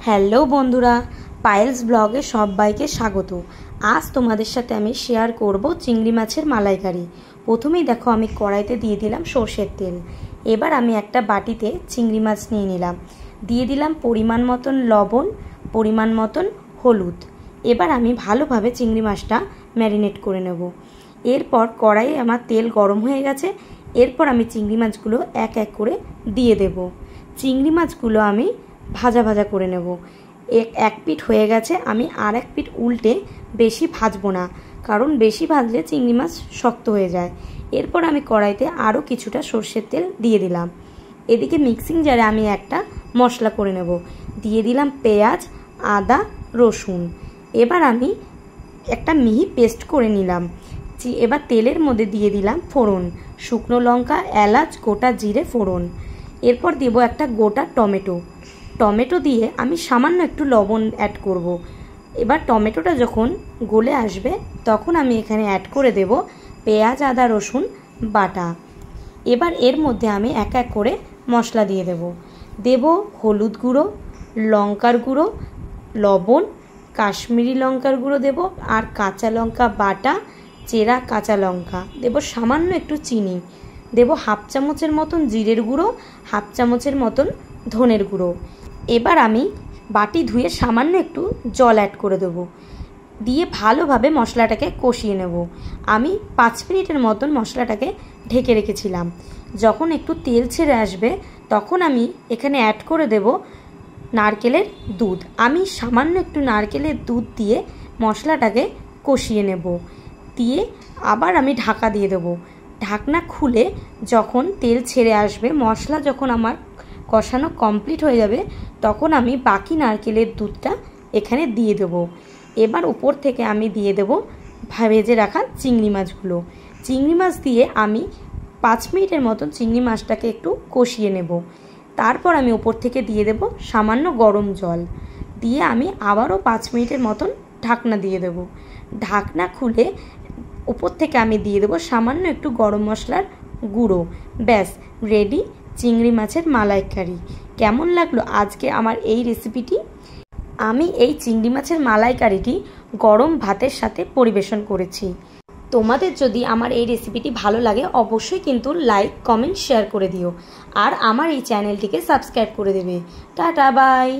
Hello বন্ধুরা, পায়েলস ব্লগে সবাইকে স্বাগত। আজ তোমাদের সাথে আমি শেয়ার করব চিংড়ি মাছের মালাইকারি। প্রথমেই দেখো আমি কড়াইতে দিয়ে দিলাম সর্ষের তেল। এবার আমি একটা বাটিতে চিংড়ি মাছ নিয়ে নিলাম, দিয়ে দিলাম পরিমাণ মতন লবণ, পরিমাণ মতন হলুদ। এবার আমি ভালোভাবে চিংড়ি মাছটা ম্যারিনেট করে নেব। এরপর কড়াইয়ে আমার তেল গরম হয়ে গেছে। এরপর আমি চিংড়ি মাছগুলো এক এক করে দিয়ে দেব। চিংড়ি মাছগুলো আমি ভাজা ভাজা করে নেব। এক পিঠ হয়ে গেছে, আমি আর এক পিঠ উল্টে বেশি ভাজবো না, কারণ বেশি ভাজলে চিংড়ি মাছ শক্ত হয়ে যায়। এরপর আমি কড়াইতে আরও কিছুটা সর্ষের তেল দিয়ে দিলাম। এদিকে মিক্সিং জারে আমি একটা মশলা করে নেব। দিয়ে দিলাম পেঁয়াজ, আদা, রসুন। এবার আমি একটা মিহি পেস্ট করে নিলাম। এবার তেলের মধ্যে দিয়ে দিলাম ফোড়ন, শুকনো লঙ্কা, এলাচ, গোটা জিরে ফোড়ন। এরপর দেব একটা গোটা টমেটো দিয়ে আমি সামান্য একটু লবণ অ্যাড করব। এবার টমেটোটা যখন গলে আসবে তখন আমি এখানে অ্যাড করে দেব পেঁয়াজ, আদা, রসুন বাটা। এবার এর মধ্যে আমি এক এক করে মশলা দিয়ে দেব হলুদ গুঁড়ো, লঙ্কার গুঁড়ো, লবণ, কাশ্মীরি লঙ্কার গুঁড়ো দেব, আর কাঁচা লঙ্কা বাটা, চেরা কাঁচা লঙ্কা দেব, সামান্য একটু চিনি দেব, হাফ চামচের মতন জিরের গুঁড়ো, হাফ চামচের মতন ধনের গুঁড়ো। এবার আমি বাটি ধুয়ে সামান্য একটু জল অ্যাড করে দেবো, দিয়ে ভালোভাবে মশলাটাকে কষিয়ে নেব। আমি 5 মিনিটের মতন মশলাটাকে ঢেকে রেখেছিলাম। যখন একটু তেল ছেড়ে আসবে তখন আমি এখানে অ্যাড করে দেব নারকেলের দুধ। আমি সামান্য একটু নারকেলের দুধ দিয়ে মশলাটাকে কষিয়ে নেব, দিয়ে আবার আমি ঢাকা দিয়ে দেবো। ঢাকনা খুলে যখন তেল ছেড়ে আসবে, মশলা যখন আমার কষানো কমপ্লিট হয়ে যাবে, তখন আমি বাকি নারকেলের দুধটা এখানে দিয়ে দেব। এবার উপর থেকে আমি দিয়ে দেব ভেজে রাখা চিংড়ি মাছগুলো। চিংড়ি মাছ দিয়ে আমি 5 মিনিটের মতন চিংড়ি মাছটাকে একটু কষিয়ে নেব। তারপর আমি উপর থেকে দিয়ে দেব সামান্য গরম জল, দিয়ে আমি আবারও 5 মিনিটের মতন ঢাকনা দিয়ে দেব। ঢাকনা খুলে উপর থেকে আমি দিয়ে দেব সামান্য একটু গরম মশলার গুঁড়ো। ব্যাস রেডি চিংড়ি মাছের মালাইকারি। কেমন লাগলো আজকে আমার এই রেসিপিটি? আমি এই চিংড়ি মাছের মালাইকারিটি গরম ভাতের সাথে পরিবেশন করেছি। তোমাদের যদি আমার এই রেসিপিটি ভালো লাগে অবশ্যই কিন্তু লাইক, কমেন্ট, শেয়ার করে দিও, আর আমার এই চ্যানেলটিকে সাবস্ক্রাইব করে দেবে। Tata, by.